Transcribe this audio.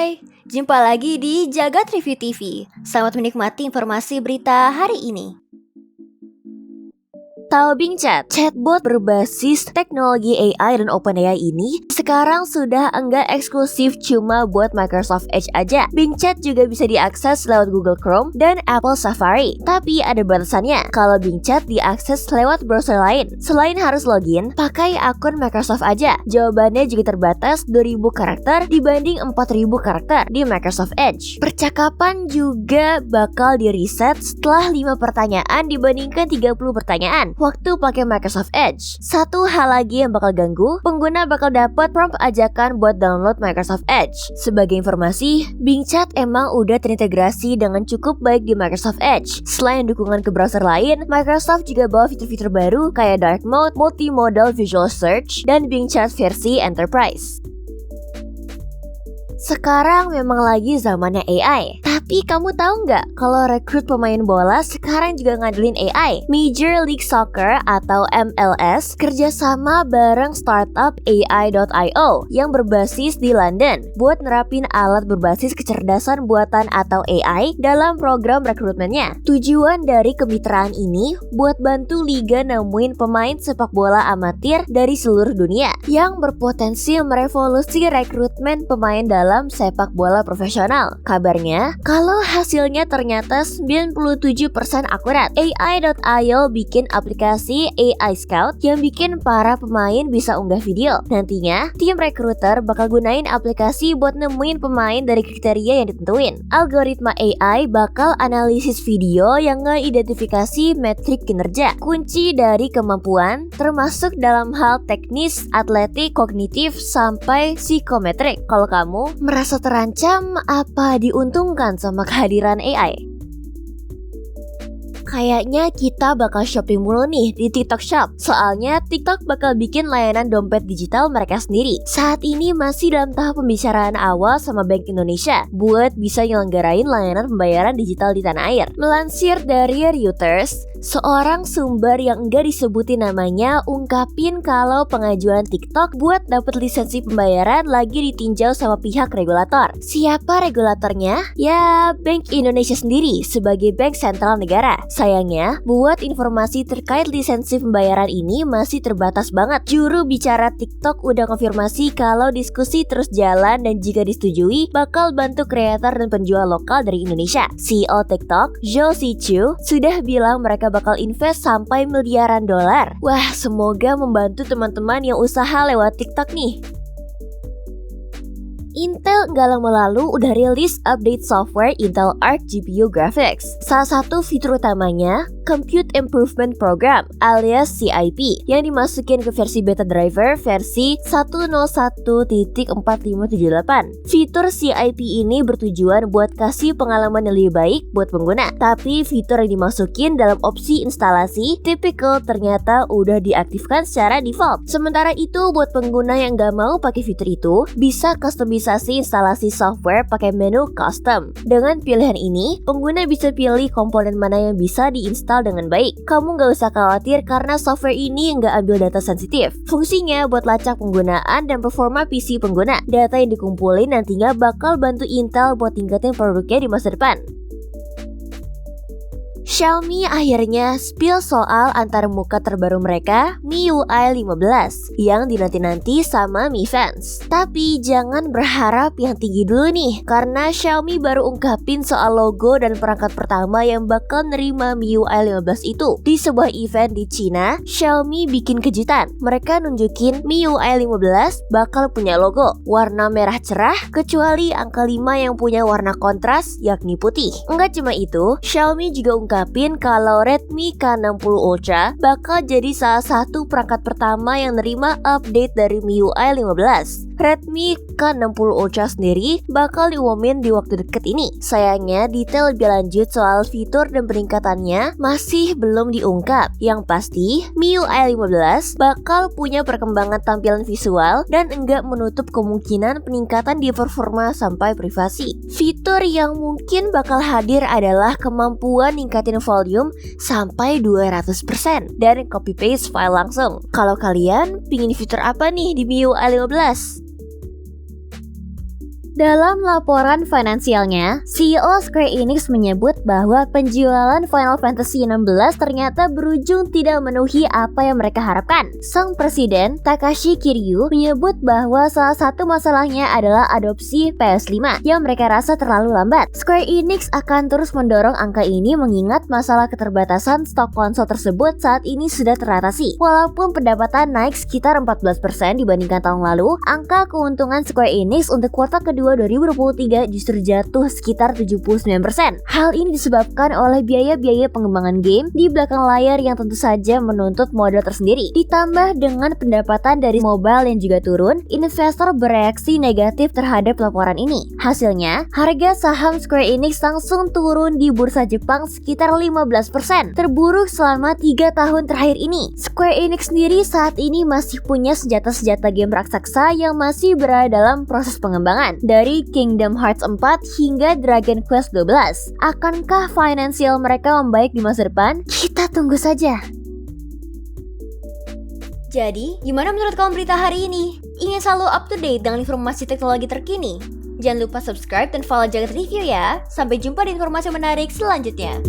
Hai, jumpa lagi di Jagat Review TV. Selamat menikmati informasi berita hari ini. Tahu Bing Chat, chatbot berbasis teknologi AI dan OpenAI ini sekarang sudah enggak eksklusif cuma buat Microsoft Edge aja. Bing Chat juga bisa diakses lewat Google Chrome dan Apple Safari. Tapi ada batasannya. Kalau Bing Chat diakses lewat browser lain, selain harus login, pakai akun Microsoft aja. Jawabannya juga terbatas 2000 karakter dibanding 4000 karakter di Microsoft Edge. Percakapan juga bakal di-reset setelah 5 pertanyaan dibandingkan 30 pertanyaan waktu pakai Microsoft Edge. Satu hal lagi yang bakal ganggu, pengguna bakal dapat prompt ajakan buat download Microsoft Edge. Sebagai informasi, Bing Chat emang udah terintegrasi dengan cukup baik di Microsoft Edge. Selain dukungan ke browser lain, Microsoft juga bawa fitur-fitur baru kayak Dark Mode, Multimodal Visual Search, dan Bing Chat versi Enterprise. Sekarang memang lagi zamannya AI. Tapi kamu tahu nggak kalau rekrut pemain bola sekarang juga ngandelin AI? Major League Soccer atau MLS kerjasama bareng startup AI.io yang berbasis di London buat nerapin alat berbasis kecerdasan buatan atau AI dalam program rekrutmennya. Tujuan dari kemitraan ini buat bantu liga nemuin pemain sepak bola amatir dari seluruh dunia yang berpotensi merevolusi rekrutmen pemain dalam sepak bola profesional. Kabarnya, kalau hasilnya ternyata 97% akurat. AI.io bikin aplikasi AI Scout yang bikin para pemain bisa unggah video. Nantinya, tim rekruter bakal gunain aplikasi buat nemuin pemain dari kriteria yang ditentuin. Algoritma AI bakal analisis video yang ngeidentifikasi metrik kinerja, kunci dari kemampuan, termasuk dalam hal teknis, atletik, kognitif, sampai psikometrik. Kalau kamu merasa terancam apa diuntungkan sama kehadiran AI? Kayaknya kita bakal shopping mulu nih di TikTok Shop. Soalnya TikTok bakal bikin layanan dompet digital mereka sendiri. Saat ini masih dalam tahap pembicaraan awal sama Bank Indonesia buat bisa nyelenggarain layanan pembayaran digital di tanah air. Melansir dari Reuters, seorang sumber yang enggak disebutin namanya ungkapin kalau pengajuan TikTok buat dapet lisensi pembayaran lagi ditinjau sama pihak regulator. Siapa regulatornya? Ya, Bank Indonesia sendiri sebagai bank sentral negara. Sayangnya, buat informasi terkait lisensi pembayaran ini masih terbatas banget. Juru bicara TikTok udah konfirmasi kalau diskusi terus jalan dan jika disetujui, bakal bantu kreator dan penjual lokal dari Indonesia. CEO TikTok, Zhou Zichu, sudah bilang mereka bakal invest sampai miliaran dolar. Wah, semoga membantu teman-teman yang usaha lewat TikTok nih. Intel nggak lama lalu udah rilis update software Intel Arc GPU Graphics. Salah satu fitur utamanya, Compute Improvement Program alias CIP yang dimasukin ke versi beta driver versi 101.4578. Fitur CIP ini bertujuan buat kasih pengalaman yang lebih baik buat pengguna. Tapi fitur yang dimasukin dalam opsi instalasi typical ternyata udah diaktifkan secara default. Sementara itu buat pengguna yang nggak mau pakai fitur itu, bisa customisasi instalasi software pakai menu custom. Dengan pilihan ini, pengguna bisa pilih komponen mana yang bisa diinstal dengan baik. Kamu nggak usah khawatir karena software ini nggak ambil data sensitif. Fungsinya buat lacak penggunaan dan performa PC pengguna. Data yang dikumpulin nantinya bakal bantu Intel buat tingkatin produknya di masa depan. Xiaomi akhirnya spill soal antarmuka terbaru mereka, MIUI 15, yang dinanti-nanti sama Mi Fans. Tapi jangan berharap yang tinggi dulu nih, karena Xiaomi baru ungkapin soal logo dan perangkat pertama yang bakal nerima MIUI 15 itu. Di sebuah event di Cina, Xiaomi bikin kejutan. Mereka nunjukin MIUI 15 bakal punya logo warna merah cerah, kecuali angka 5 yang punya warna kontras, yakni putih. Enggak cuma itu, Xiaomi juga ungkapin kalau Redmi K60 Ultra bakal jadi salah satu perangkat pertama yang nerima update dari MIUI 15. Redmi K60 Ultra sendiri bakal diumumin di waktu deket ini. Sayangnya detail lebih lanjut soal fitur dan peningkatannya masih belum diungkap. Yang pasti MIUI 15 bakal punya perkembangan tampilan visual dan enggak menutup kemungkinan peningkatan di performa sampai privasi. Fitur yang mungkin bakal hadir adalah kemampuan ningkatin volume sampai 200% dan copy paste file langsung. Kalau kalian pingin fitur apa nih di MIUI 15? Dalam laporan finansialnya, CEO Square Enix menyebut bahwa penjualan Final Fantasy XVI ternyata berujung tidak memenuhi apa yang mereka harapkan. Sang presiden, Takashi Kiryu, menyebut bahwa salah satu masalahnya adalah adopsi PS5 yang mereka rasa terlalu lambat. Square Enix akan terus mendorong angka ini mengingat masalah keterbatasan stok konsol tersebut saat ini sudah teratasi. Walaupun pendapatan naik sekitar 14% dibandingkan tahun lalu, angka keuntungan Square Enix untuk kuartal kedua 2023 justru jatuh sekitar 79%. Hal ini disebabkan oleh biaya-biaya pengembangan game di belakang layar yang tentu saja menuntut modal tersendiri. Ditambah dengan pendapatan dari mobile yang juga turun, investor bereaksi negatif terhadap laporan ini. Hasilnya, harga saham Square Enix langsung turun di bursa Jepang sekitar 15%, terburuk selama 3 tahun terakhir ini. Square Enix sendiri saat ini masih punya senjata-senjata game raksasa yang masih berada dalam proses pengembangan. Dari Kingdom Hearts 4 hingga Dragon Quest 12. Akankah finansial mereka membaik di masa depan? Kita tunggu saja. Jadi, gimana menurut kamu berita hari ini? Ingin selalu up to date dengan informasi teknologi terkini? Jangan lupa subscribe dan follow Jagat Review ya. Sampai jumpa di informasi menarik selanjutnya.